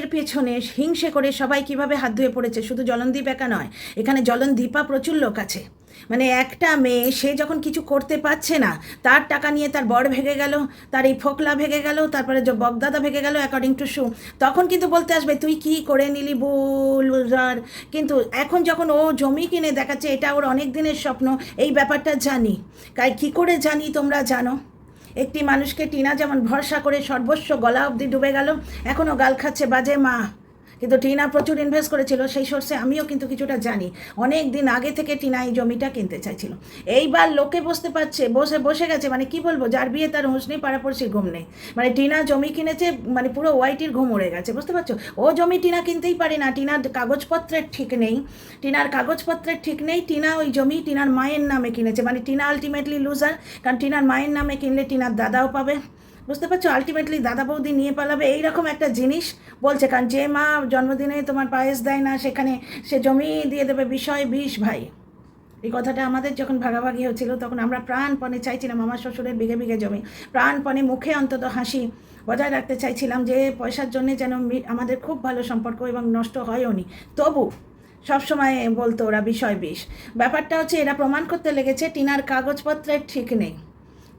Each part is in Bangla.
জমির পেছনে হিংসে করে সবাই কিভাবে হাত ধুয়ে পড়েছে। শুধু জলনদীপ একা নয়, এখানে জলনদীপা প্রচুর লোক আছে। মানে একটা মেয়ে সে যখন কিছু করতে পারছে না, তার টাকা নিয়ে তার বর ভেঙে গেল, তার এই ফোকলা ভেঙে গেল, তারপরে যে বগদাদা ভেঙে গেল অ্যাকর্ডিং টু শু, তখন কিন্তু বলতে আসবে তুই কি করে নিলি বুলডার। কিন্তু এখন যখন ও জমি কিনে দেখাচ্ছে এটা ওর অনেক দিনের স্বপ্ন, এই ব্যাপারটা জানি। তাই কী করে জানি তোমরা জানো, একটি মানুষকে টিনা যেমন ভরসা করে সর্বস্ব গলা অবধি ডুবে গেল, এখনও গাল খাচ্ছে বাজে মা। কিন্তু টিনা প্রচুর ইনভেস্ট করেছিল, সেই সোর্সে আমিও কিন্তু কিছুটা জানি। অনেক দিন আগে থেকে টিনা এই জমিটা কিনতে চাইছিল। এইবার লোকে বসতে পারছে, বসে গেছে, মানে কি বলবো, যার বিয়ে তার হুঁশ নেই পাড়াপড়শির ঘুম নেই। মানে টিনা জমি কিনেছে, মানে পুরো ওয়াইটির ঘুম উড়ে গেছে, বুঝতে পারছো। ও জমি টিনা কিনতেই পারে না, টিনার কাগজপত্রের ঠিক নেই, টিনা ওই জমি টিনার মায়ের নামে কিনেছে। মানে টিনা আলটিমেটলি লুজার, কারণ টিনার মায়ের নামে কিনলে টিনার দাদাও পাবে, বুঝতে পারছো। আলটিমেটলি দাদা বৌদি নিয়ে পালাবে, এইরকম একটা জিনিস বলছে। কারণ যে মা জন্মদিনে তোমার পায়েস দেয় না, সেখানে সে জমি দিয়ে দেবে, বিষয় বিষ ভাই। এই কথাটা আমাদের যখন ভাগাভাগি হচ্ছিল তখন আমরা প্রাণপণে চাইছিলাম আমার শ্বশুরের বিঘে বিঘে জমি, প্রাণপণে মুখে অন্তত হাসি বজায় রাখতে চাইছিলাম যে পয়সার জন্যে যেন আমাদের খুব ভালো সম্পর্ক এবং নষ্ট হয়ও নি। তবু সবসময় বলতো ওরা বিষয় বিষ। ব্যাপারটা হচ্ছে এরা প্রমাণ করতে লেগেছে টিনার কাগজপত্রের ঠিক নেই,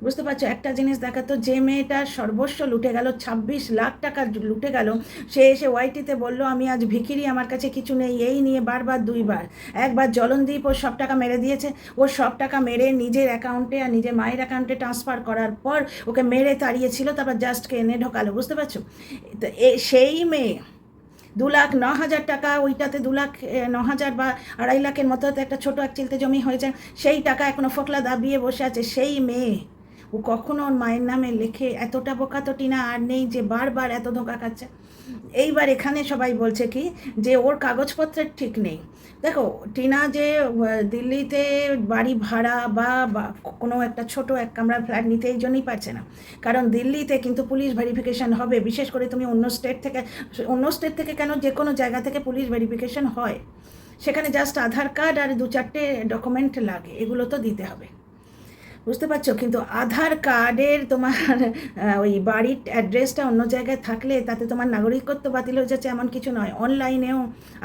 বুঝতে পারছো। একটা জিনিস দেখাতো, যে মেয়েটার সর্বস্ব লুটে গেল, 26 লাখ টাকা লুটে গেল, সে এসে ওয়াইটিতে বলল আমি আজ ভিখিরি, আমার কাছে কিছু নেই, এই নিয়ে বারবার দুইবার। একবার জলনদীপ ওর সব টাকা মেরে দিয়েছে, ওর সব টাকা মেরে নিজের অ্যাকাউন্টে আর নিজের মায়ের অ্যাকাউন্টে ট্রান্সফার করার পর ওকে মেরে তাড়িয়েছিল, তারপর জাস্টকে এনে ঢোকালো, বুঝতে পারছো। তো সেই মেয়ে 2,09,000 টাকা, ওইটাতে 2,09,000 বা 2.5 লাখের মতো একটা ছোটো এক চিলতে জমি হয়েছে, সেই টাকা এখনও ফোকলা দাবিয়ে বসে আছে। সেই মেয়ে ও কখনো ওর মায়ের নামে লেখে, এতটা বোকা তো টিনা আর নেই যে বারবার এত ধোঁকা খাচ্ছে। এইবার এখানে সবাই বলছে কি যে ওর কাগজপত্রের ঠিক নেই। দেখো টিনা যে দিল্লিতে বাড়ি ভাড়া বা কোনো একটা ছোট এক কামরা ফ্ল্যাট নিতে এই জন্যই পারছে না, কারণ দিল্লিতে কিন্তু পুলিশ ভেরিফিকেশন হবে। বিশেষ করে তুমি অন্য স্টেট থেকে কেন, যে কোনো জায়গা থেকে পুলিশ ভেরিফিকেশন হয়, সেখানে জাস্ট আধার কার্ড আর 2-4টে ডকুমেন্ট লাগে, এগুলো তো দিতে হবে, বুঝতে পারছো। কিন্তু আধার কার্ডের তোমার ওই বাড়ির অ্যাড্রেসটা অন্য জায়গায় থাকলে তাতে তোমার নাগরিকত্ব বাতিল হয়ে যাচ্ছে এমন কিছু নয়। অনলাইনেও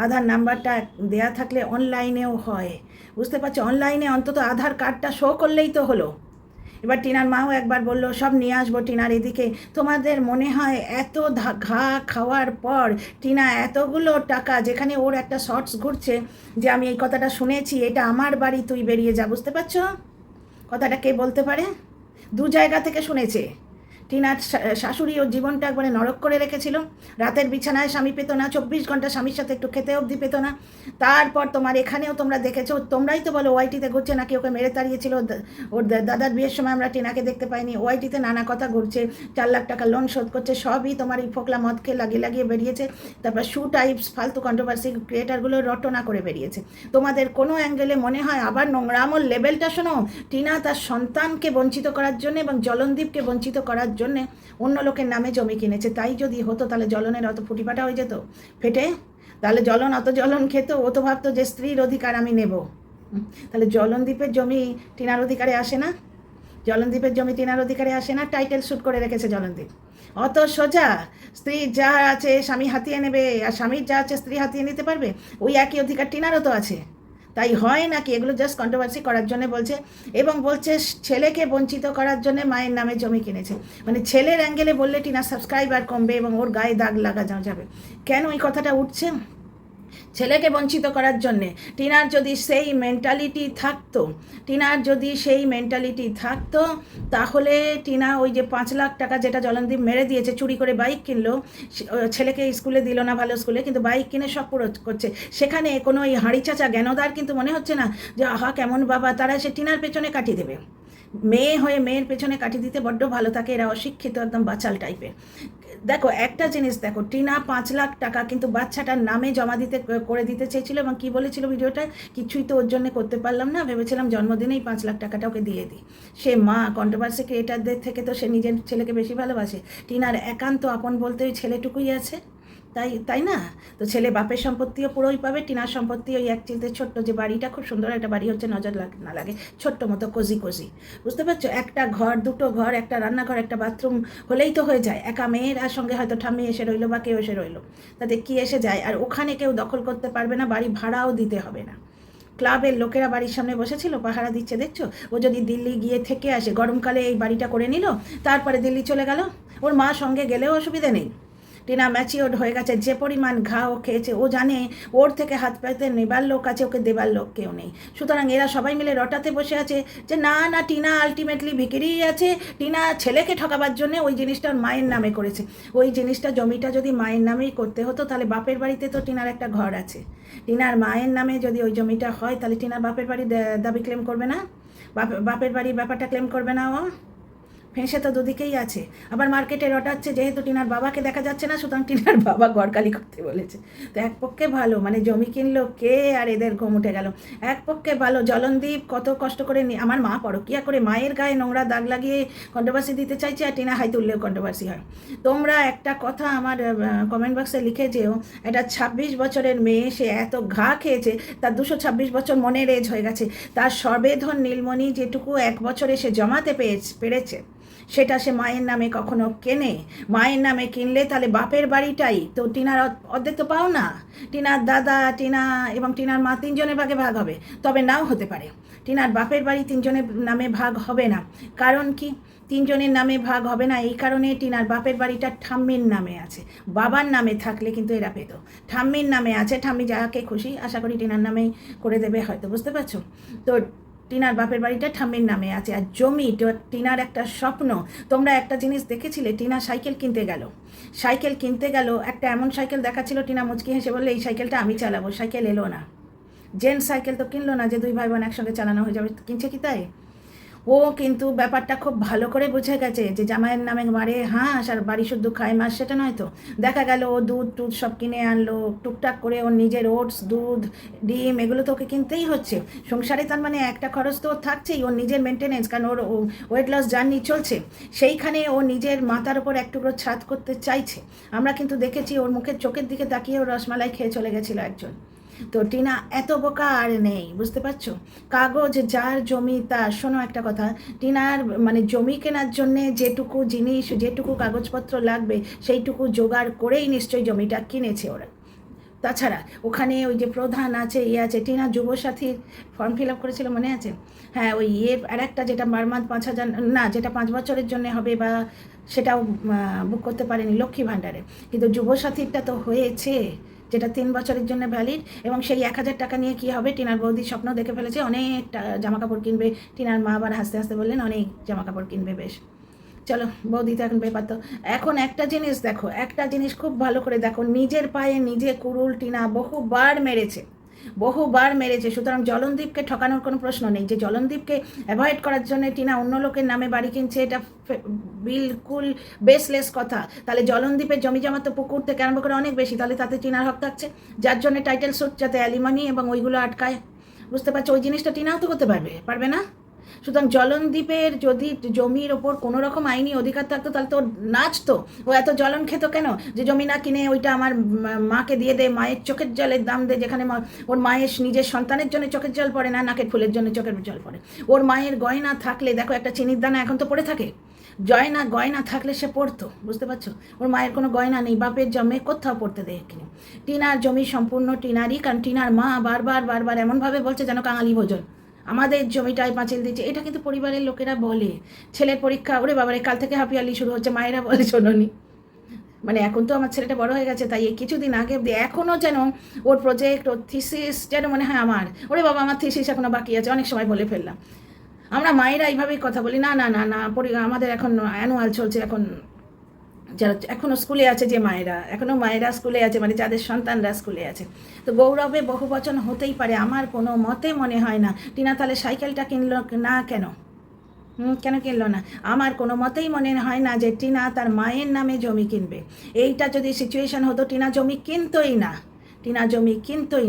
আধার নাম্বারটা দেয়া থাকলে অনলাইনেও হয়, বুঝতে পারছো। অনলাইনে অন্তত আধার কার্ডটা শো করলেই তো হলো। এবার টিনার মাও একবার বললো সব নিয়ে আসবো টিনার এদিকে। তোমাদের মনে হয় এত ঘা খাওয়ার পর টিনা এতগুলো টাকা, যেখানে ওর একটা শর্টস ঘুরছে যে আমি এই কথাটা শুনেছি, এটা আমার বাড়ি, তুই বেরিয়ে যা, বুঝতে পারছো কথাটা কে বলতে পারে? 2 জায়গা থেকে শুনেছে। টিনার শাশুড়ি ওর জীবনটা একবারে নরক করে রেখেছিল, রাতের বিছানায় স্বামী পেত না, 24 ঘন্টা স্বামীর সাথে একটু খেতে অবধি পেত না। তারপর তোমার এখানেও তোমরা দেখেছো, তোমরাই তো বলো ওয়াইটিতে ঘুরছে নাকি ওকে মেরে তাড়িয়েছিল। ওর দাদার বিয়ের সময় আমরা টিনাকে দেখতে পাইনি, ওয়াইটিতে নানা কথা ঘুরছে, 4 লাখ টাকা লোন শোধ করছে, সবই তোমার এই ফোকলা মদকে লাগিয়ে বেরিয়েছে। তারপর শু টাইপস ফালতু কন্ট্রোভার্সি ক্রিয়েটারগুলো রটনা করে বেরিয়েছে। তোমাদের কোনো অ্যাঙ্গেলে মনে হয় আবার নোংরামোর লেভেলটা শোনো, টিনা তার সন্তানকে বঞ্চিত করার জন্য এবং জলনদীপকে বঞ্চিত করার জন্যে অন্য লোকের নামে জমি কিনেছে। তাই যদি হতো তাহলে জলনের অত ফুটিফাটা হয়ে যেত ফেটে, তাহলে জলন অত জলন খেত, ও তো ভাবতো যে স্ত্রীর অধিকার আমি নেব। তাহলে জলনদীপের জমি টিনার অধিকারে আসে না, জলনদীপের জমি টিনার অধিকারে আসে না, টাইটেল শ্যুট করে রেখেছে জলনদীপ। অত সোজা, স্ত্রীর যা আছে স্বামী হাতিয়ে নেবে, আর স্বামীর যা আছে স্ত্রী হাতিয়ে নিতে পারবে, ওই একই অধিকার টিনারও তো আছে। তাই হয় নাকি এগুলো জাস্ট কন্ট্রোভার্সি করার জন্য বলছে, এবং বলছে ছেলেকে বঞ্চিত করার জন্য মায়ের নামে জমি কিনেছে। মানে ছেলের অ্যাঙ্গেলে বললে টিনার সাবস্ক্রাইবার কমবে এবং ওর গায়ে দাগ লাগা যাবে। কেন এই কথাটা উঠছে? ছেলেকে বঞ্চিত করার জন্যে। টিনার যদি সেই মেন্টালিটি থাকতো তাহলে টিনা ওই যে 5 লাখ টাকা যেটা জলনদীপ মেরে দিয়েছে, চুরি করে বাইক কিনলো, ছেলেকে স্কুলে দিল না ভালো স্কুলে, কিন্তু বাইক কিনে সব পুরো করছে, সেখানে কোনো ওই হাঁড়ি চাচা জ্ঞানদার কিন্তু মনে হচ্ছে না যে আহা কেমন বাবা, তারা সে টিনার পেছনে কাটিয়ে দেবে। মেয়ে হয়ে মেয়ের পেছনে কাটিয়ে দিতে বড্ড ভালো থাকে এরা, অশিক্ষিত একদম বাচাল টাইপের। দেখো একটা জিনিস দেখো, টিনা 5 লাখ টাকা কিন্তু বাচ্চাটার নামে জমা করে দিতে চেয়েছিল, এবং কি বলেছিল ভিডিওটা, কিছুই তো ওর জন্য করতে পারলাম না, ভেবেছিলাম জন্মদিনেই 5 লাখ টাকাটা ওকে দিয়ে দিই। সে মা, কন্ট্রোভার্সি ক্রিয়েটারদের থেকে তো সে নিজের ছেলেকে বেশি ভালোবাসে। টিনার একান্ত আপন বলতে ওই ছেলেটুকুই আছে, তাই তাই না? তো ছেলে বাপের সম্পত্তিও পুরোই পাবে, টিনার সম্পত্তি ওই এক চিলতে ছোট্ট যে বাড়িটা, খুব সুন্দর একটা বাড়ি হচ্ছে, নজর না লাগে, ছোট্ট মতো কোজি কোজি, বুঝতে পারছো? একটা ঘর, দুটো ঘর, একটা রান্নাঘর, একটা বাথরুম হলেই তো হয়ে যায়। একা মেয়ের আর সঙ্গে হয়তো ঠাম্মি এসে রইলো বা কেউ এসে রইলো, তাতে কি এসে যায়? আর ওখানে কেউ দখল করতে পারবে না, বাড়ি ভাড়াও দিতে হবে না। ক্লাবের লোকেরা বাড়ির সামনে বসেছিল, পাহারা দিচ্ছে, দেখছো? ও যদি দিল্লি গিয়ে থেকে আসে, গরমকালে এই বাড়িটা করে নিল, তারপরে দিল্লি চলে গেল, ওর মা সঙ্গে গেলেও অসুবিধে নেই। টিনা ম্যাচিওর্ড হয়ে গেছে, যে পরিমাণ ঘা ও খেয়েছে, ও জানে ওর থেকে হাত পাতে নেবার লোক আছে, ওকে দেবার লোক কেউ নেই। সুতরাং এরা সবাই মিলে রটাতে বসে আছে যে না না, টিনা আলটিমেটলি ভিকিরিই আছে, টিনা ছেলেকে ঠকাবার জন্য ওই জিনিসটা মায়ের নামে করেছে। ওই জিনিসটা, জমিটা যদি মায়ের নামেই করতে হতো, তাহলে বাপের বাড়িতে তো টিনার একটা ঘর আছে, টিনার মায়ের নামে যদি ওই জমিটা হয়, তাহলে টিনার বাপের বাড়ি দাবি ক্লেম করবে না? বাপের বাড়ির ব্যাপারটা ক্লেম করবে না ও? ফেঁসে তো দুদিকেই আছে। আবার মার্কেটে রটাচ্ছে, যেহেতু টিনার বাবাকে দেখা যাচ্ছে না, সুতরাং টিনার বাবা গড়কালি করতে বলেছে। তো এক পক্ষে ভালো, মানে জমি কিনলো কে, আর এদের ঘুম উঠে গেল। এক পক্ষে ভালো, জলনদীপ কত কষ্ট করে আমার মা পরকিয়া করে মায়ের গায়ে নোংরা দাগ লাগিয়ে কন্ট্রোভার্সি দিতে চাইছে, আর টিনা হাই তুললেও কন্ট্রোভার্সি হয়। তোমরা একটা কথা আমার কমেন্ট বক্সে লিখে যেও, এটা 26 বছরের মেয়ে, সে এত ঘা খেয়েছে, তার 226 বছর মনের এজ হয়ে গেছে, তার সর্বেধন নীলমণি যেটুকু 1 বছরে সে জমাতে পেরেছে, সেটা সে মায়ের নামে কখনো কেনে? মায়ের নামে কিনলে তাহলে বাপের বাড়িটাই তো টিনার অর্ধেক তো পাও না। টিনার দাদা, টিনা এবং টিনার মা তিনজনের ভাগে ভাগ হবে, তবে নাও হতে পারে। টিনার বাপের বাড়ি তিনজনের নামে ভাগ হবে না। কারণ কি তিনজনের নামে ভাগ হবে না? এই কারণে টিনার বাপের বাড়িটা ঠাম্মির নামে আছে। বাবার নামে থাকলে কিন্তু এরা পেত। ঠাম্মির নামে আছে, ঠাম্মি যাকে খুশি আশা করি টিনার নামেই করে দেবে হয়তো, বুঝতে পারছো? তো টিনার বাপের বাড়িটা ঠাম্মির নামে আছে। আর জমি, টিনার একটা স্বপ্ন। তোমরা একটা জিনিস দেখেছিলে, টিনা সাইকেল কিনতে গেল, একটা এমন সাইকেল দেখাচ্ছিল, টিনা মুচকি হেসে বললে এই সাইকেলটা আমি চালাবো। সাইকেল এলো না, জেন্টস সাইকেল তো কিনলো না যে 2 ভাই বোন একসঙ্গে চালানো হয়ে যাবে, কিনছে কি তাই? ও কিন্তু ব্যাপারটা খুব ভালো করে বুঝে গেছে যে জামাইয়ের নামে মারে হাঁস আর বাড়ি শুদ্ধ খায় মাছ, সেটা নয় তো। দেখা গেল ও দুধ টুধ সব কিনে আনলো, টুকটাক করে ওর নিজের ওটস, দুধ, ডিম, এগুলো তো ওকে কিনতেই হচ্ছে। সংসারে তার মানে একটা খরচ তো ওর থাকছেই, ওর নিজের মেনটেনেন্স, কারণ ওর ওয়েট লস জার্নি চলছে, সেইখানে ও নিজের মাথার ওপর এক টুকরো ছাদ করতে চাইছে। আমরা কিন্তু দেখেছি ওর মুখের চোখের দিকে তাকিয়ে ওর রসমালাই খেয়ে চলে গেছিলো একজন। তো টিনা এত বোকা আর নেই, বুঝতে পারছো? কাগজ যার জমি তার। শোনো একটা কথা, টিনার মানে জমি কেনার জন্যে যেটুকু জিনিস, যেটুকু কাগজপত্র লাগবে, সেইটুকু জোগাড় করেই নিশ্চয়ই জমিটা কিনেছে ওরা। তাছাড়া ওখানে ওই যে প্রধান আছে, আছে, টিনা যুবসাথীর ফর্ম ফিল আপ করেছিল, মনে আছে? হ্যাঁ, ওই আর একটা যেটা মারমাদ 5,000 না, যেটা 5 বছরের জন্য হবে, বা সেটাও বুক করতে পারেনি লক্ষ্মী ভাণ্ডারে, কিন্তু যুবসাথীরটা তো হয়েছে, যেটা 3 বছরের জন্য ভ্যালিড। এবং সেই 1,000 টাকা নিয়ে কী হবে? টিনার বৌদির স্বপ্ন দেখে ফেলেছে, অনেক জামাকাপড় কিনবে। টিনার মা আবার হাসতে হাসতে বললেন অনেক জামাকাপড় কিনবে, বেশ। চলো, বৌদি তো এখন ব্যাপার। তো এখন একটা জিনিস দেখো, একটা জিনিস খুব ভালো করে দেখো, নিজের পায়ে নিজে কুড়ুল টিনা বহুবার মেরেছে। সুতরাং জলনদীপকে ঠকানোর কোনো প্রশ্ন নেই। যে জলনদীপকে অ্যাভয়েড করার জন্য টিনা অন্য লোকের নামে বাড়ি কিনছে, এটা বিলকুল বেসলেস কথা। তাহলে জলনদীপের জমি জমা তো পুকুর থেকে আরম্ভ করে অনেক বেশি, তাহলে তাতে টিনার হক থাকছে, যার জন্য টাইটেল সুট, যাতে অ্যালিমানি এবং ওইগুলো আটকায়, বুঝতে পারছো? ওই জিনিসটা টিনাও তো করতে পারবে না? সুতরাং জলনদীপের যদি জমির ওপর কোনো রকম আইনি অধিকার থাকতো, তাহলে তো নাচতো। ও এত জ্বলন খেত কেন যে জমি না কিনে ওইটা আমার মাকে দিয়ে দে, মায়ের চোখের জলের দাম দে, যেখানে ওর মায়ের নিজের সন্তানের জন্য চোখের জল পড়ে না, নাকের ফুলের জন্য চোখের জল পড়ে। ওর মায়ের গয়না থাকলে, দেখো একটা চিনির দানা এখন তো পড়ে থাকে, গয়না থাকলে সে পড়তো, বুঝতে পারছো? ওর মায়ের কোনো গয়না নেই, বাপের জমে কোথাও পড়তে দেয় কিনে। টিনার জমি সম্পূর্ণ টিনারই, কারণ টিনার মা বারবার এমনভাবে বলছে যেন কাঙালি ভোজন, আমাদের জমিটায় পাঁচিল দিচ্ছে। এটা কিন্তু পরিবারের লোকেরা বলে। ছেলের পরীক্ষা, ওরে বাবারে কাল থেকে হাফিয়ালি শুরু হচ্ছে, মায়েরা বলে শোনোনি। মানে এখন তো আমার ছেলেটা বড় হয়ে গেছে, তাই এই কিছুদিন আগে এখনও যেন ওর প্রজেক্ট, ওর থিসিস যেন মনে হয় আমার, ওরে বাবা আমার থিসিস এখনও বাকি আছে, অনেক সময় বলে ফেললাম। আমরা মায়েরা এইভাবেই কথা বলি, না আমাদের এখন অ্যানুয়াল চলছে, এখন যারা এখনও স্কুলে আছে, যে মায়েরা স্কুলে আছে, মানে যাদের সন্তানরা স্কুলে আছে। তো গৌরবে বহু বচন হতেই পারে, আমার কোনো মতে মনে হয় না টিনা তাহলে সাইকেলটা কিনলো না কেন? কেন কিনলো না? আমার কোনো মতেই মনে হয় না যে টিনা তার মায়ের নামে জমি কিনবে। এইটা যদি সিচুয়েশন হতো, টিনা জমি কিনতোই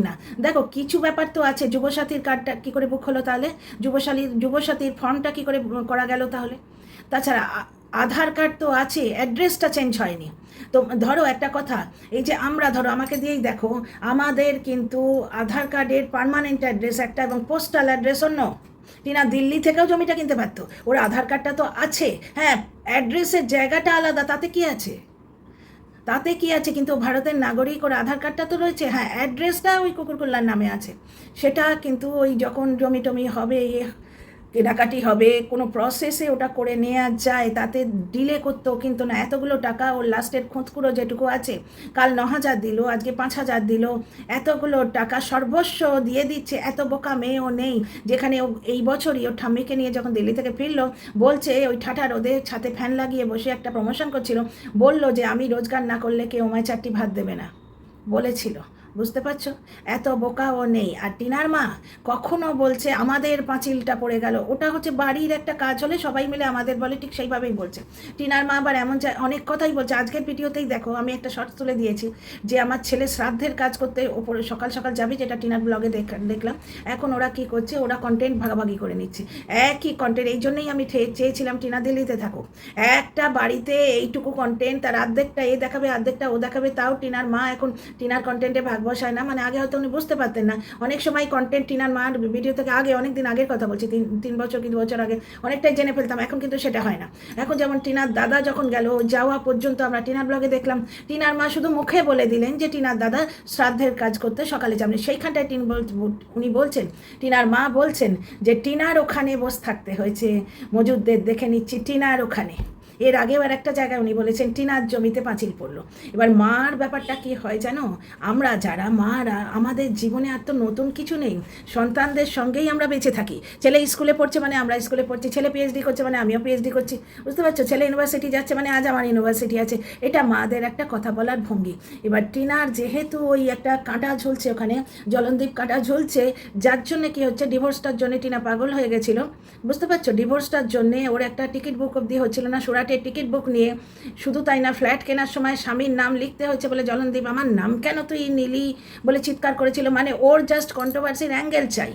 না। দেখো কিছু ব্যাপার তো আছে, যুবসাথীর কার্ডটা কী করে বুক হলো তাহলে? যুবসাথীর ফর্মটা কী করে করা গেল তাহলে? তাছাড়া আধার কার্ড তো আছে, অ্যাড্রেসটা চেঞ্জ হয়নি। তো ধরো একটা কথা, এই যে আমরা ধরো আমাকে দিয়েই দেখো, আমাদের কিন্তু আধার কার্ডের পার্মানেন্ট অ্যাড্রেস একটা এবং পোস্টাল অ্যাড্রেস অন্য। টিনা দিল্লি থেকেও জমিটা কিনতে পারতো, ওর আধার কার্ডটা তো আছে, হ্যাঁ অ্যাড্রেসের জায়গাটা আলাদা, তাতে কি আছে? তাতে কি আছে? কিন্তু ভারতের নাগরিক, ওর আধার কার্ডটা তো রয়েছে, হ্যাঁ অ্যাড্রেসটা ওই কুকুরকুল্লার নামে আছে। সেটা কিন্তু ওই যখন জমি টমি হবে, কেনাকাটি হবে, কোনো প্রসেসে ওটা করে নেওয়া যায়, তাতে ডিলে করতেও কিন্তু না। এতগুলো টাকা ওর লাস্টের খুঁতকুড়ো যেটুকু আছে, কাল 9,000 দিল, আজকে 5,000 দিল, এতগুলো টাকা সর্বস্ব দিয়ে দিচ্ছে। এত বোকা মেয়েও নেই যেখানে ও এই বছরই ওর ঠাম্মিকে নিয়ে যখন দিল্লি থেকে ফিরলো, বলছে ওই ঠাটা রোদে ছাতে ফ্যান লাগিয়ে বসে একটা প্রমোশন করছিল, বলল যে আমি রোজগার না করলে কেউ আমায় 4টি ভাত দেবে না, বলেছিল। বুঝতে পারছো? এত বোকা ও নেই। আর টিনার মা কখনো বলছে আমাদের পাঁচিলটা পড়ে গেল, ওটা হচ্ছে বাড়ির একটা কাজ হলে সবাই মিলে আমাদের বলে, ঠিক সেইভাবেই বলছে। টিনার মা আবার এমন অনেক কথাই বলছে। আজকের ভিডিওতেই দেখো আমি একটা শর্ট তুলে দিয়েছি যে আমার ছেলে শ্রাদ্ধের কাজ করতে ওপরে সকাল সকাল যাবে, যেটা টিনার ব্লগে দেখলাম। এখন ওরা কি করছে, ওরা কন্টেন্ট ভাগাভাগি করে নিচ্ছে, একই কন্টেন্ট। এই জন্যই আমি চেয়েছিলাম টিনা দিল্লিতে থাকুক, একটা বাড়িতে এইটুকু কন্টেন্ট, তার অর্ধেকটা এ দেখাবে অর্ধেকটা ও দেখাবে, তাও টিনার মা এখন টিনার কন্টেন্টে ভাগ বসায় না। মানে আগে হয়তো উনি বুঝতে পারতেন না, অনেক সময় কন্টেন্ট টিনার মার ভিডিও থেকে আগে, অনেক দিন আগের কথা বলছি, 3 বছর কি 2 বছর আগে অনেকটাই জেনে ফেলতাম। এখন কিন্তু সেটা হয় না। এখন যেমন টিনার দাদা যখন গেল, যাওয়া পর্যন্ত আমরা টিনার ব্লগে দেখলাম টিনার মা শুধু মুখে বলে দিলেন যে টিনার দাদা শ্রাদ্ধের কাজ করতে সকালে যাবেন। সেইখানটায় উনি বলছেন, টিনার মা বলছেন যে টিনার ওখানে বসে থাকতে হয়েছে, মজুদদের দেখে নিচ্ছি টিনার ওখানে। এর আগেও আর একটা জায়গায় উনি বলেছেন টিনার জমিতে পাঁচিল পড়লো। এবার মার ব্যাপারটা কি হয় জানো, আমরা যারা মারা, আমাদের জীবনে আর তো নতুন কিছু নেই, সন্তানদের সঙ্গেই আমরা বেঁচে থাকি। ছেলে স্কুলে পড়ছে মানে আমরা স্কুলে পড়ছি, ছেলে পিএইচডি করছে মানে আমিও পিএইচডি করছি, বুঝতে পারছো? ছেলে ইউনিভার্সিটি যাচ্ছে মানে আজ আমার ইউনিভার্সিটি আছে। এটা মাদের একটা কথা বলার ভঙ্গি। এবার টিনার যেহেতু ওই একটা কাঁটা ঝুলছে ওখানে, জলনদীপ কাঁটা ঝুলছে, যার জন্য কি হচ্ছে, ডিভোর্সটার জন্য টিনা পাগল হয়ে গেছিল, বুঝতে পারছো? ডিভোর্সটার জন্যে ওর একটা টিকিট বুক অবধি হচ্ছিল না, সুরাটের টিকিট বুক নিয়ে। শুধু তাই না, ফ্ল্যাট কেনার সময় স্বামীর নাম লিখতে হচ্ছে বলে জলনদীপ আমার নাম কেন তুই নিলি বলে চিৎকার করেছিল। মানে ওর জাস্ট কন্ট্রোভার্সির অ্যাঙ্গেল চাই,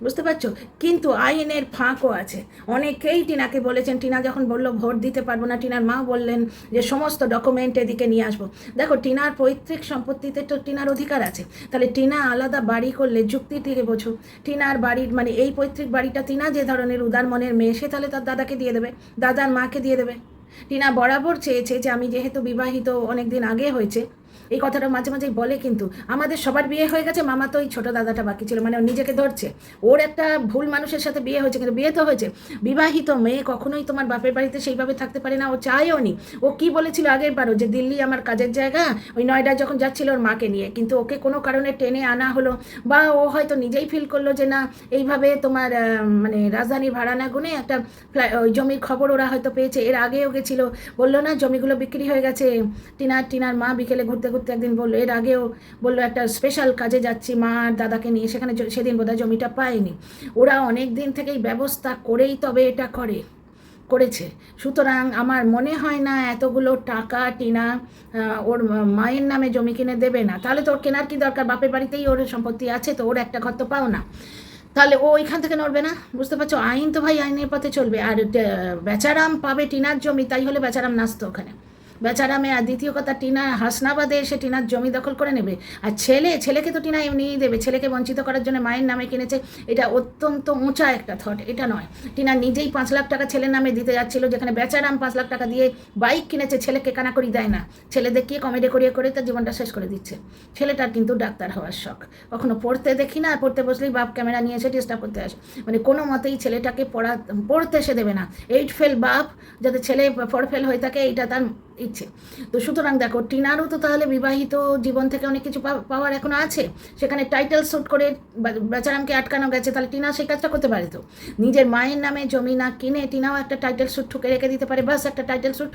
বুঝতে পারছো? কিন্তু আইনের ফাঁকও আছে। অনেকেই টিনাকে বলেছেন, টিনা যখন বললো ভোট দিতে পারবো না, টিনার মা বললেন যে সমস্ত ডকুমেন্ট এদিকে নিয়ে আসবো। দেখো টিনার পৈতৃক সম্পত্তিতে তো টিনার অধিকার আছে, তাহলে টিনা আলাদা বাড়ি করলে যুক্তি থেকে বোঝো, টিনার বাড়ির মানে এই পৈতৃক বাড়িটা টিনা যে ধরনের উদার মনের মেয়ে, সে তাহলে তার দাদাকে দিয়ে দেবে, দাদার মাকে দিয়ে দেবে। টিনা বরাবর চেয়েছে যে আমি যেহেতু বিবাহিত অনেক দিন আগে হয়েছে, এই কথাটা মাঝে মাঝেই বলে, কিন্তু আমাদের সবার বিয়ে হয়ে গেছে, মামা তো ওই ছোটো দাদাটা বাকি ছিল। মানে ও নিজেকে ধরছে, ওর একটা ভুল মানুষের সাথে বিয়ে হয়েছে, কিন্তু বিয়ে তো হয়েছে। বিবাহিত মেয়ে কখনোই তোমার বাপের বাড়িতে সেইভাবে থাকতে পারে না, ও চায়ও নি। ও কি বলেছিল আগের বারও যে দিল্লি আমার কাজের জায়গা, ওই নয়ডা যখন যাচ্ছিল ওর মাকে নিয়ে, কিন্তু ওকে কোনো কারণে টেনে আনা হলো, বা ও হয়তো নিজেই ফিল করলো যে না এইভাবে তোমার মানে রাজধানী ভাড়া না গুনে একটা ওই জমির খবর ওরা হয়তো পেয়েছে। এর আগেও গেছিলো, বললো না জমিগুলো বিক্রি হয়ে গেছে। টিনার মা বিকেলে ঘুরতে ঘুরতে একদিন বললো, এর আগেও বললো একটা স্পেশাল কাজে যাচ্ছি মা আর দাদাকে নিয়ে, সেখানে সেদিন বোধহয় জমিটা পায়নি। ওরা অনেক দিন থেকেই ব্যবস্থা করেই তবে এটা করেছে। সুতরাং আমার মনে হয় না এতগুলো টাকা টিনা ওর মায়ের নামে জমি কিনে দেবে না। তাহলে তো ওর কেনার কি দরকার, বাপের বাড়িতেই ওর সম্পত্তি আছে, তো ওর একটা ঘর তো পাও না, তাহলে ও ওইখান থেকে নড়বে না। বুঝতে পারছো? আইন তো ভাই আইনের পথে চলবে। আর বেচারাম পাবে টিনার জমি, তাই হলে বেচারাম নাচতো ওখানে, বেচারামে। আর দ্বিতীয় কথা, টিনা হাসনাবাদে এসে টিনার জমি দখল করে নেবে। আর ছেলেকে তো টিনা এমনিই দেবে, ছেলেকে বঞ্চিত করার জন্য মায়ের নামে কিনেছে, এটা অত্যন্ত উঁচা একটা থট, এটা নয়। টিনা নিজেই 5 লাখ টাকা ছেলের নামে দিতে যাচ্ছিল, যেখানে বেচারাম 5 লাখ টাকা দিয়ে বাইক কিনেছে, ছেলেকে কানাকড়ি দেয় না, ছেলে দেখিয়ে কমেডি করে তার জীবনটা শেষ করে দিচ্ছে। ছেলেটার কিন্তু ডাক্তার হওয়ার শখ, কখনো পড়তে দেখি না, পড়তে বসলেই বাপ ক্যামেরা নিয়ে এসে ডিস্টার্ব করতে আসে। মানে কোনো মতেই ছেলেটাকে পড়তে সে দেবে না। 8 ফেল বাপ, যাতে ছেলে 4 ফেল হয়ে থাকে, এইটা তার ইচ্ছে। তো সুতরাং দেখো, টিনারও তো তাহলে বিবাহিত জীবন থেকে অনেক কিছু পাওয়ার এখনো আছে। সেখানে টাইটেল শ্যুট করে বেচারামকে আটকানো গেছে, তাহলে টিনা সেই কাজটা করতে পারে। তো নিজের মায়ের নামে জমি না কিনে টিনাও একটা টাইটেল শ্যুট ঠুকে রেখে দিতে পারে, বাস একটা টাইটেল শ্যুট।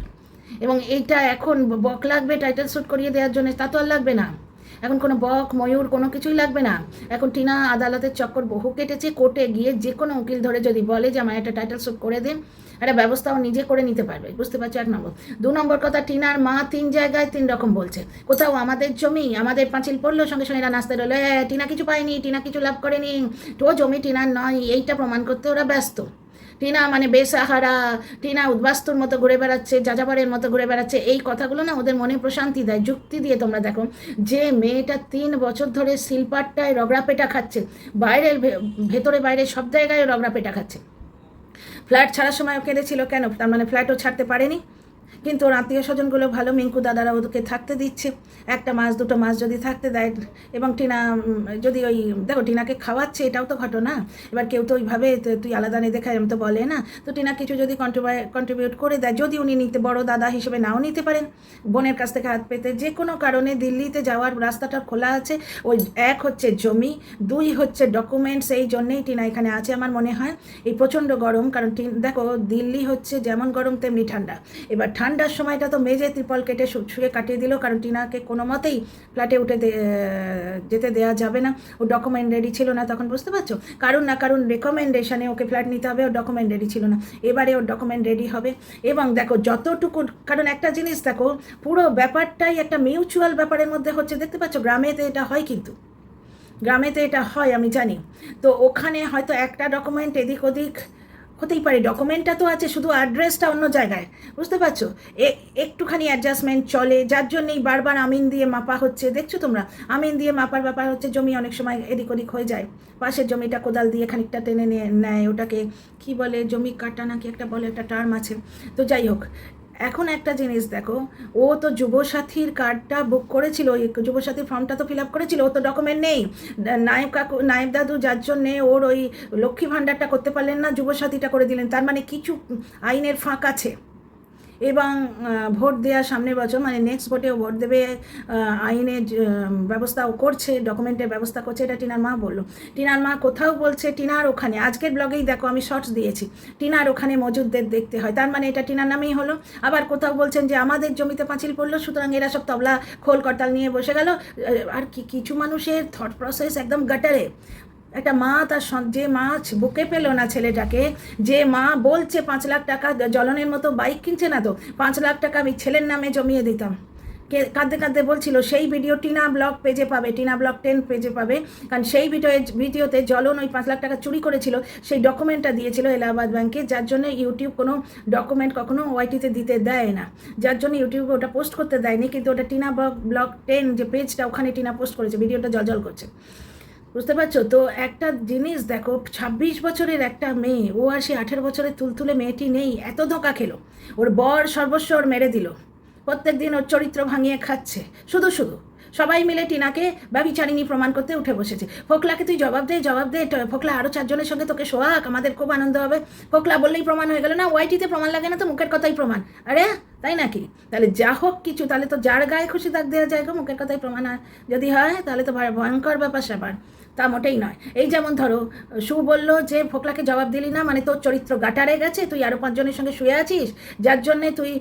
এবং এইটা এখন বক লাগবে টাইটেল শ্যুট করিয়ে দেওয়ার জন্য, তা তো আর লাগবে না। এখন কোনো বক ময়ূর কোনো কিছুই লাগবে না। এখন টিনা আদালতের চক্কর বহু কেটেছে, কোর্টে গিয়ে যে কোনো উকিল ধরে যদি বলে যে আমার একটা টাইটেল শ্যুট করে দিন, একটা ব্যবস্থাও নিজে করে নিতে পারবে। বুঝতে পারছো? 1 নম্বর। 2 নম্বর কথা, টিনার মা 3 জায়গায় 3 রকম বলছে। কোথাও আমাদের জমি, আমাদের পাঁচিল পড়লো, সঙ্গে সঙ্গে এরা নাচতে রইলো, টিনা কিছু পায়নি, টিনা কিছু লাভ করেনি, তো জমি টিনার নয়, এইটা প্রমাণ করতে ওরা ব্যস্ত। টিনা মানে বেসাহারা, টিনা উদ্বাস্তুর মতো ঘুরে বেড়াচ্ছে, যাযাবরের মতো ঘুরে বেড়াচ্ছে, এই কথাগুলো না ওদের মনে প্রশান্তি দেয়। যুক্তি দিয়ে তোমরা দেখো যে মেয়েটা 3 বছর ধরে শিলপাট্টায় রগড়া পেটা খাচ্ছে, বাইরের ভেতরে বাইরে সব জায়গায় রগড়া পেটা খাচ্ছে। ফ্ল্যাট ছাড়ার সময় কেঁদেছিল কেন? তার মানে ফ্ল্যাটও ছাড়তে পারেনি, কিন্তু ওর আত্মীয় স্বজনগুলো ভালো, মিঙ্কু দাদারা ওদেরকে থাকতে দিচ্ছে, 1 মাস 2 মাস যদি থাকতে দেয়। এবং টিনা যদি ওই দেখো টিনাকে খাওয়াচ্ছে, এটাও তো ঘটনা। এবার কেউ তো ওইভাবে তুই আলাদা নেই দেখায় এরম তো বলে না। তো টিনা কিছু যদি কন্ট্রিবিউট করে দেয়, যদি উনি নিতে বড় দাদা হিসেবে নাও নিতে পারেন, বোনের কাছ থেকে হাত পেতে, যে কোনো কারণে দিল্লিতে যাওয়ার রাস্তাটা খোলা আছে। ওই 1 হচ্ছে জমি, 2 হচ্ছে ডকুমেন্টস, এই জন্যেই টিনা এখানে আছে আমার মনে হয়। এই প্রচণ্ড গরম, কারণ দেখো দিল্লি হচ্ছে যেমন গরম তেমনি ঠান্ডা। এবার ঠান্ডার সময়টা তো মেজে ত্রিপল কেটে শুয়ে কাটিয়ে দিল, কারণ টিনাকে কোনো মতেই ফ্ল্যাটে উঠে যেতে দেওয়া যাবে না। ও ডকুমেন্ট রেডি ছিল না তখন, বুঝতে পারছো? কারণ না কারণ রেকমেন্ডেশনে ওকে ফ্ল্যাট নিতে হবে, ওর ডকুমেন্ট রেডি ছিল না। এবারে ওর ডকুমেন্ট রেডি হবে। এবং দেখো যতটুকু, কারণ একটা জিনিস দেখো, পুরো ব্যাপারটাই একটা মিউচুয়াল ব্যাপারের মধ্যে হচ্ছে, দেখতে পাচ্ছ? গ্রামেতে এটা হয়, কিন্তু গ্রামেতে এটা হয় আমি জানি। তো ওখানে হয়তো একটা ডকুমেন্ট এদিক ওদিক হতেই পারে, ডকুমেন্টটা তো আছে, শুধু অ্যাড্রেসটা অন্য জায়গায়, বুঝতে পারছো? একটুখানি অ্যাডজাস্টমেন্ট চলে, যার জন্যই বারবার আমিন দিয়ে মাপা হচ্ছে। দেখছো তোমরা, আমিন দিয়ে মাপার ব্যাপার হচ্ছে। জমি অনেক সময় এদিক ওদিক হয়ে যায়, পাশের জমিটা কোদাল দিয়ে খানিকটা টেনে নেয়, ওটাকে কি বলে, জমি কাটা নাকি একটা বলে, একটা টার্ম আছে। তো যাই হোক, এখন একটা জিনিস দেখো, ও তো যুবসাথীর কার্ডটা বুক করেছিল, ওই যুবসাথীর ফর্মটা তো ফিল আপ করেছিল, ও তো ডকুমেন্ট নেই। নায়েব দাদু যার জন্যে ওর ওই লক্ষ্মী ভাণ্ডারটা করতে পারলেন না, যুবসাথীটা করে দিলেন। তার মানে কিছু আইনের ফাঁক আছে। এবং ভোট দেওয়া সামনের বছর, মানে নেক্সট ভোটেও ভোট দেবে, আইনের ব্যবস্থাও করছে, ডকুমেন্টের ব্যবস্থা করছে, এটা টিনার মা বললো। টিনার মা কোথাও বলছে টিনার ওখানে, আজকের ব্লগেই দেখো আমি শর্টস দিয়েছি, টিনার ওখানে মজুদদের দেখতে হয়, তার মানে এটা টিনার নামেই হলো। আবার কোথাও বলছেন যে আমাদের জমিতে পাঁচিল পড়লো, সুতরাং এরা সব তবলা খোল করতাল নিয়ে বসে গেল। আর কিছু মানুষের থট প্রসেস একদম গাটারে। একটা মা তার যে মা বুকে পেল না ছেলেটাকে, যে মা বলছে 5 লাখ টাকা, জ্বলনের মতো বাইক কিনছে না তো, 5 লাখ টাকা আমি ছেলের নামে জমিয়ে দিতাম, কাঁদতে কাঁদতে বলছিল। সেই ভিডিও টিনা ব্লগ পেজে পাবে, টিনা ব্লগ 10 পেজে পাবে, কারণ সেই ভিডিওতে জ্বলন ওই 5 লাখ টাকা চুরি করেছিল, সেই ডকুমেন্টটা দিয়েছিল এলাহাবাদ ব্যাংকে, যার জন্য ইউটিউব কোনো ডকুমেন্ট কখনো ওয়াইটিতে দিতে দেয় না, যার জন্য ইউটিউবে ওটা পোস্ট করতে দেয়নি। কিন্তু ওটা টিনা ব্লগ 10 যে পেজটা, ওখানে টিনা পোস্ট করেছে, ভিডিওটা জলজল করছে, বুঝতে পারছো? তো একটা জিনিস দেখো, 26 বছরের একটা মেয়ে, ও আর সে 18 বছরের তুলতুলে মেয়েটি নেই, এত ধোঁকা খেলো। ওর বর সর্বস্ব ওর মেরে দিল, প্রত্যেক দিন ওর চরিত্র ভাঙিয়ে খাচ্ছে, শুধু শুধু সবাই মিলে টিনাকে ব্যভিচারিণী প্রমাণ করতে উঠে বসেছে। ফোকলাকে তুই জবাব দে, ফোকলা আরও 4 জনের সঙ্গে তোকে সোহাগ, আমাদের খুব আনন্দ হবে। ফোকলা বললেই প্রমাণ হয়ে গেল না, ওয়াইটিতে প্রমাণ লাগে না তো, মুখের কথাই প্রমাণ। আরে তাই নাকি? তাহলে যা হোক কিছু, তাহলে তো যার গায়ে খুশি দাগ দেওয়া যায় গো, মুখের কথাই প্রমাণ যদি হয়, তাহলে তো ভয়ঙ্কর ব্যাপার স্যাপার। তা মোটেই নয়। এই যেমন ধরো, সু বললো যে ফোকলাকে জবাব দিলি না, মানে তোর চরিত্র গাটারে গেছে, তুই আরও 5 জনের সঙ্গে শুয়ে আছিস, যার জন্যে তুই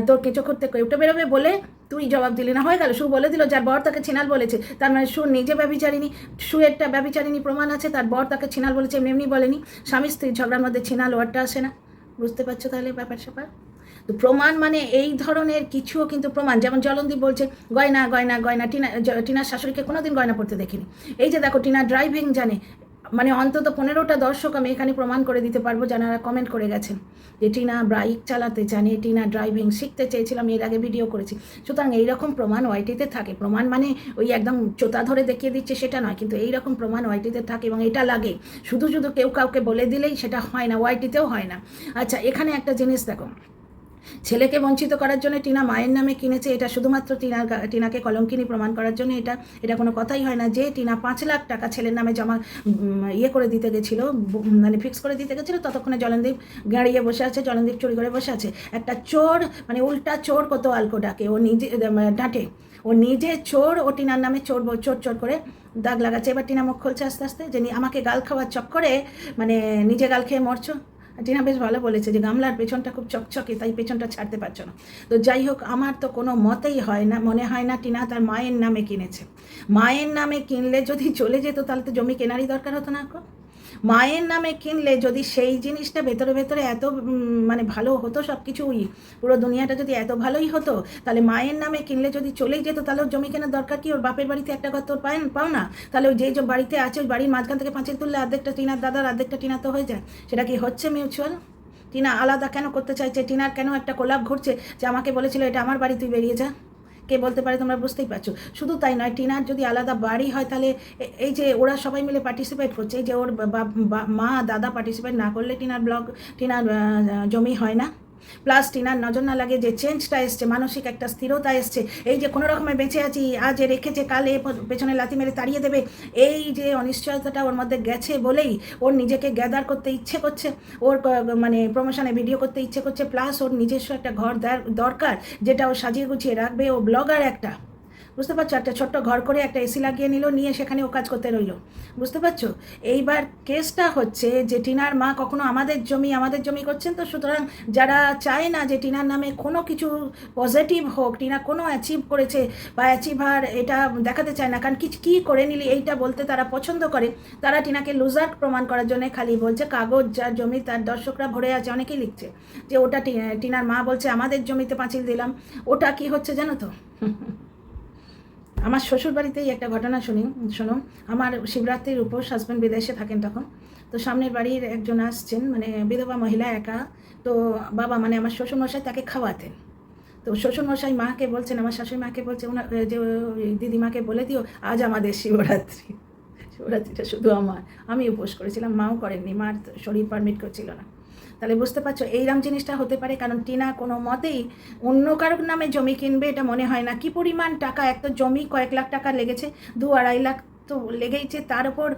তোর কেঁচো করতে উঠে বেরোবে বলে তুই জবাব দিলি না, হয়ে গেল। সু বলে দিল যার বর তাকে ছিনাল বলেছে, তার মানে সু নিজে ব্যভিচারিণী, সুয়েরটা ব্যভিচারিণী প্রমাণ আছে, তার বর তাকে ছিনাল বলেছে, এমনি বলেনি। স্বামী স্ত্রীর ঝগড়ার মধ্যে ছিনাল ওয়ার্ডটা আসে না, বুঝতে পারছো তাহলে ব্যাপার স্যাপার? তো প্রমাণ মানে এই ধরনের কিছুও কিন্তু প্রমাণ, যেমন জলনদীপ বলছে গয়না গয়না গয়না, টিনার শাশুড়িকে কোনোদিন গয়না পড়তে দেখিনি। এই যে দেখো, টিনা ড্রাইভিং জানে, মানে অন্তত 15টা দর্শক আমি এখানে প্রমাণ করে দিতে পারবো, যারা কমেন্ট করে গেছেন যে টিনা বাইক চালাতে জানে, টিনা ড্রাইভিং শিখতে চেয়েছিলাম, এর আগে ভিডিও করেছি। সুতরাং এইরকম প্রমাণ ওয়াইটিতে থাকে। প্রমাণ মানে ওই একদম চোতা ধরে দেখিয়ে দিচ্ছে সেটা নয়, কিন্তু এইরকম প্রমাণ ওয়াইটিতে থাকে এবং এটা লাগে। শুধু শুধু কেউ কাউকে বলে দিলেই সেটা হয় না, ওয়াইটিতেও হয় না। আচ্ছা, এখানে একটা জিনিস দেখো, ছেলেকে বঞ্চিত করার জন্য টিনা মায়ের নামে কিনেছে, এটা শুধুমাত্র টিনাকে কলঙ্কিনী প্রমাণ করার জন্য। এটা কোনো কথাই হয় না যে টিনা 5 লাখ টাকা ছেলের নামে জমা করে দিতে গেছিলো, মানে ফিক্স করে দিতে গেছিলো, ততক্ষণে জলনদীপ গাড়িয়ে বসে আছে, জলনদীপ চুরি করে বসে আছে। একটা চোর, মানে উল্টা চোর কত আলকো ডাকে, ও নিজে ডাঁটে, ও নিজে চোর, ও টিনার নামে চোর চোর করে দাগ লাগাচ্ছে। এবার টিনা মুখ খুলছে আস্তে আস্তে, যে আমাকে গাল খাওয়ার চক্করে মানে নিজে গাল খেয়ে মরছো। টিনা বেশ ভালো বলেছে যে গামলার পেছনটা খুব চকচকে, তাই পেছনটা ছাড়তে পারছো না। তো যাই হোক, আমার তো কোনো মতেই হয় না, মনে হয় না টিনা তার মায়ের নামে কিনেছে। মায়ের নামে কিনলে যদি চলে যেত, তাহলে তো জমি কেনারই দরকার হতো না। মায়ের নামে কিনলে যদি সেই জিনিসটা ভেতরে ভেতরে এত মানে ভালো হতো সব কিছুই, পুরো দুনিয়াটা যদি এত ভালোই হতো, তাহলে মায়ের নামে কিনলে যদি চলেই যেত তাহলে ওর জমি কেনার দরকার কি? ওর বাপের বাড়িতে একটা ঘর তোর পাও না? তাহলে ওই যে বাড়িতে আছে ওই বাড়ির মাঝখান থেকে পাঁচিল তুললে অর্ধেকটা টিনার দাদার অর্ধেকটা টিনা তো হয়ে যায়। সেটা কি হচ্ছে মিউচুয়াল? টিনা আলাদা কেন করতে চাইছে? টিনার কেন একটা কোলাপ ঘুরছে যে আমাকে বলেছিল এটা আমার বাড়ি, তুই বেরিয়ে যা? কে বলতে পারে? তোমরা বুঝতেই পারছো। শুধু তাই নয়, টিনার যদি আলাদা বাড়ি হয় তাহলে এই যে ওরা সবাই মিলে পার্টিসিপেট করছে, এই যে ওর মা দাদা পার্টিসিপেট না করলে টিনার জমি হয় না। প্লাস টিনার নজর না লাগে যে চেঞ্জটা এসছে, মানসিক একটা স্থিরতা এসছে, এই যে কোনো রকমের বেঁচে আছি, আজ রেখেছে কাল পেছনে লাথি মেরে তাড়িয়ে দেবে, এই যে অনিশ্চয়তাটা ওর মধ্যে গেছে বলেই ওর নিজেকে গ্যাদার করতে ইচ্ছে করছে, ওর মানে প্রমোশনে ভিডিও করতে ইচ্ছে করছে, প্লাস ওর নিজস্ব একটা ঘর দরকার যেটা ও সাজিয়ে গুছিয়ে রাখবে। ও ব্লগার একটা, বুঝতে পারছো, একটা ছোট্ট ঘর করে একটা এসি লাগিয়ে নিল, নিয়ে সেখানে ও কাজ করতে রইল, বুঝতে পারছো। এইবার কেসটা হচ্ছে যে টিনার মা কখনো আমাদের জমি করছেন, তো সুতরাং যারা চায় না যে টিনার নামে কোনো কিছু পজিটিভ হোক, টিনা কোনো অ্যাচিভ করেছে বা অ্যাচিভার এটা দেখাতে চায় না, কারণ কী করে নিলি এইটা বলতে তারা পছন্দ করে, তারা টিনাকে লুজার প্রমাণ করার জন্য খালি বলছে কাগজ যার জমি তার দর্শকরা ভরে আছে, অনেকেই লিখছে যে ওটা টিনার মা বলছে আমাদের জমিতে পাঁচিল দিলাম। ওটা কি হচ্ছে জানো তো? আমার শ্বশুর বাড়িতেই একটা ঘটনা শোনো। আমার শিবরাত্রির উপোস, হাজব্যান্ড বিদেশে থাকেন তখন, তো সামনের বাড়ির একজন আসছেন, মানে বিধবা মহিলা একা, তো বাবা মানে আমার শ্বশুরমশাই তাকে খাওয়াতেন। তো শ্বশুরমশাই মাকে বলছেন, আমার শাশুড়ি মাকে বলছে ওনার যে দিদিমাকে বলে দিও আজ আমাদের শিবরাত্রিটা শুধু আমি উপোস করেছিলাম, মাও করেননি, মার শরীর পারমিট করছিল না। তাহলে বুঝতে পারছো এইরকম জিনিসটা হতে পারে, কারণ টিনা কোনো মতেই অন্য কারোর নামে জমি কিনবে এটা মনে হয় না। কি পরিমাণ টাকা, এক তো জমি কয়েক লাখ টাকা লেগেছে, 2-2.5 লাখ তো লেগেইছে, তার উপর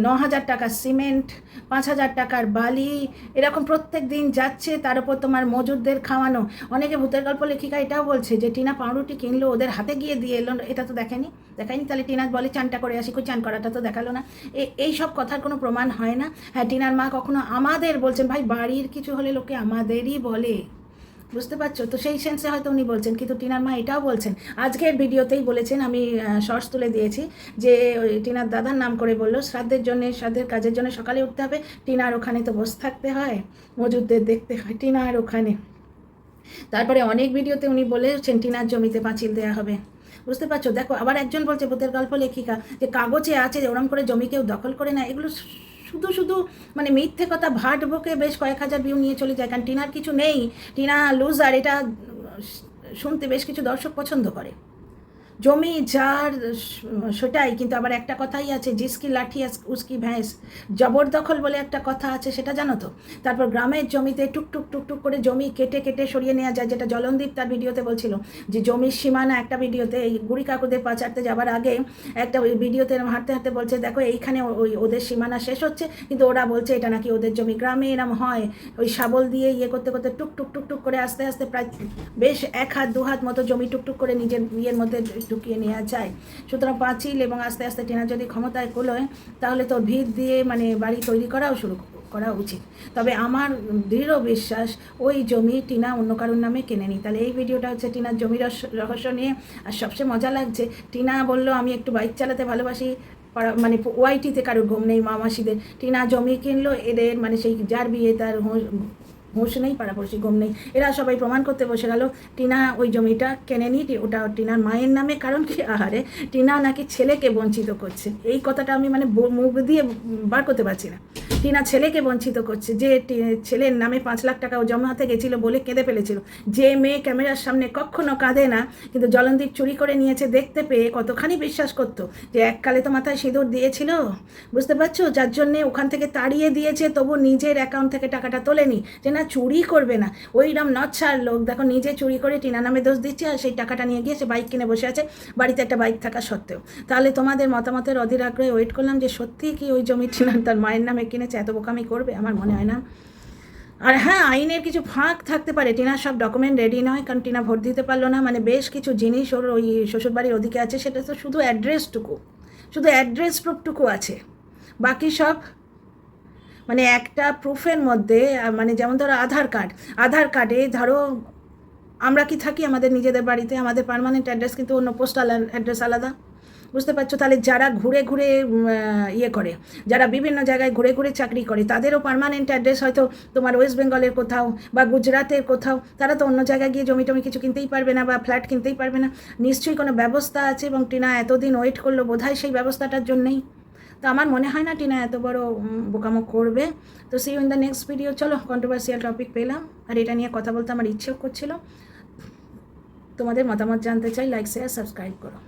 9,000 টাকা সিমেন্ট, 5,000 টাকার বালি, এরকম প্রত্যেক দিন যাচ্ছে, তার উপর তোমার মজুরদের খাওয়ানো। অনেকে ভূতের গল্প লেখিকা এটাও বলছে যে টিনা পাউরুটি কিনলো, ওদের হাতে গিয়ে দিয়ে এলো, এটা তো দেখায়নি। তাহলে টিনা বলে চানটা করে আসি, চান করাটা তো দেখালো না। এই সব কথার কোনো প্রমাণ হয় না। হ্যাঁ, টিনার মা কখনো আমাদের বলছেন, ভাই বাড়ির কিছু হলে লোকে আমাদেরই বলে, বুঝতে পারছো তো, সেই সেন্সে হয়তো উনি বলছেন, কিন্তু টিনার মা এটাও বলছেন, আজকের ভিডিওতেই বলেছেন, আমি শর্টস তুলে দিয়েছি, যে ওই টিনার দাদার নাম করে বললো শ্রাদ্ধের কাজের জন্য সকালে উঠতে হবে, টিনার ওখানে তো বসে থাকতে হয়, মজুরদের দেখতে হয় টিনার ওখানে। তারপরে অনেক ভিডিওতে উনি বলেছেন টিনার জমিতে পাঁচিল দেওয়া হবে, বুঝতে পারছো। দেখো আবার একজন বলছে ভূতের গল্প লেখিকা যে কাগজে আছে যে ওরম করে জমি কেউ দখল করে না, এগুলো শুধু মানে মিথ্যে কথা, ভাট বকে বেশ কয়েক হাজার ভিউ নিয়ে চলে যায়, কারণ টিনার কিছু নেই, টিনা লুজার, এটা শুনতে বেশ কিছু দর্শক পছন্দ করে। জমি যার সেটাই, কিন্তু আবার একটা কথাই আছে, জিসকি লাঠি উসকি ভ্যাঁস, জবরদখল বলে একটা কথা আছে, সেটা জানো তো। তারপর গ্রামের জমিতে টুকটুক করে জমি কেটে সরিয়ে নেওয়া যায়, যেটা জলনদীপ তার ভিডিওতে বলছিল যে জমির সীমানা, একটা ভিডিওতে এই গুড়ি কাকুদের পাচারতে যাবার আগে একটা ওই ভিডিওতে হাঁটতে বলছে দেখো এইখানে ওদের সীমানা শেষ হচ্ছে, কিন্তু ওরা বলছে এটা নাকি ওদের জমি। গ্রামে এরম হয়, ওই শাবল দিয়ে করতে টুকটুক করে আস্তে আস্তে প্রায় বেশ 1 হাত 2 হাত মতো জমি টুকটুক করে নিজের ইয়ের মধ্যে ঢুকিয়ে নেওয়া যায়। সুতরাং পাঁচিল এবং আস্তে আস্তে টিনা যদি ক্ষমতায় কোলোয়, তাহলে তো ভিত দিয়ে মানে বাড়ি তৈরি করা উচিত। তবে আমার দৃঢ় বিশ্বাস ওই জমি টিনা অন্য কারোর নামে কেনেনি। তাহলে এই ভিডিওটা হচ্ছে টিনার জমির রহস্য নিয়ে। আর সবচেয়ে মজা লাগছে, টিনা বললো আমি একটু বাইক চালাতে ভালোবাসি, মানে ওয়াইটিতে কারোর ঘুম নেই মামাসিদের, টিনা জমি কিনলো এদের, মানে সেই যার বিয়ে তার হুঁশ নেই, পাড়াপড়শি ঘুম নেই, এরা সবাই প্রমাণ করতে বসে গেল টিনা ওই জমিটা কেনেনি, ওটা টিনার মায়ের নামে। কারণ কি, আহারে টিনা নাকি ছেলেকে বঞ্চিত করছে, এই কথাটা আমি মানে মুখ দিয়ে বার করতে পারছি না। টিনা ছেলেকে বঞ্চিত করছে, যে ছেলের নামে 5 লাখ টাকা ও জমাতে গেছিল বলে কেঁদে ফেলেছিল, যে মেয়ে ক্যামেরার সামনে কখনো কাঁদে না, কিন্তু জলনদীপ চুরি করে নিয়েছে দেখতে পেয়ে কতখানি বিশ্বাস করতো যে এককালে তো মাথায় সিঁদুর দিয়েছিল, বুঝতে পারছো, যার জন্যে ওখান থেকে তাড়িয়ে দিয়েছে, তবু নিজের অ্যাকাউন্ট থেকে টাকাটা তোলেনি, যে না চুরি করবে না। ওইরকম নচ্ছার লোক দেখো নিজে চুরি করে টিনা নামে দোষ দিচ্ছে, আর সেই টাকাটা নিয়ে গিয়ে সে বাইক কিনে বসে আছে, বাড়িতে একটা বাইক থাকা সত্ত্বেও। তাহলে তোমাদের মতামতের অধীর আগ্রহে ওয়েট করলাম যে সত্যি কি ওই জমি টিনা তার মায়ের নামে কিনেছে, এত বোকামি করবে? আমার মনে হয় না। আর হ্যাঁ, আইনের কিছু ফাঁক থাকতে পারে, টিনার সব ডকুমেন্ট রেডি নয়, কারণ টিনা ভোট দিতে পারলো না, মানে বেশ কিছু জিনিস ওর ওই শ্বশুরবাড়ির ওদিকে আছে, সেটা তো শুধু অ্যাড্রেস প্রুফটুকু আছে, বাকি সব মানে একটা প্রুফের মধ্যে, মানে যেমন ধরো আধার কার্ডে ধরো আমরা কি থাকি আমাদের নিজেদের বাড়িতে, আমাদের পার্মানেন্ট অ্যাড্রেস কিন্তু অন্য পোস্টাল অ্যাড্রেস আলাদা, বুঝতে পারছো? তাহলে যারা ঘুরে ঘুরে ইয়ে করে, যারা বিভিন্ন জায়গায় ঘুরে ঘুরে চাকরি করে, তাদেরও পার্মানেন্ট অ্যাড্রেস হয়তো তোমার ওয়েস্ট বেঙ্গলের কোথাও বা গুজরাটের কোথাও, তারা তো অন্য জায়গায় গিয়ে জমি টমি কিছু কিনতেই পারবে না বা ফ্ল্যাট কিনতেই পারবে না। নিশ্চয়ই কোনো ব্যবস্থা আছে, এবং টিনা এতদিন ওয়েট করলো বোধহয় সেই ব্যবস্থাটার জন্যেই। তো আমার মনে হয় না টিনা এত বড় বোকামো করবে। তো see you in the next video. চলো, কন্ট্রোভার্সিয়াল টপিক পেলাম, আর এটা নিয়ে কথা বলতে আমার ইচ্ছেও করছিল। তোমাদের মতামত জানতে চাই। লাইক, শেয়ার, সাবস্ক্রাইব করো।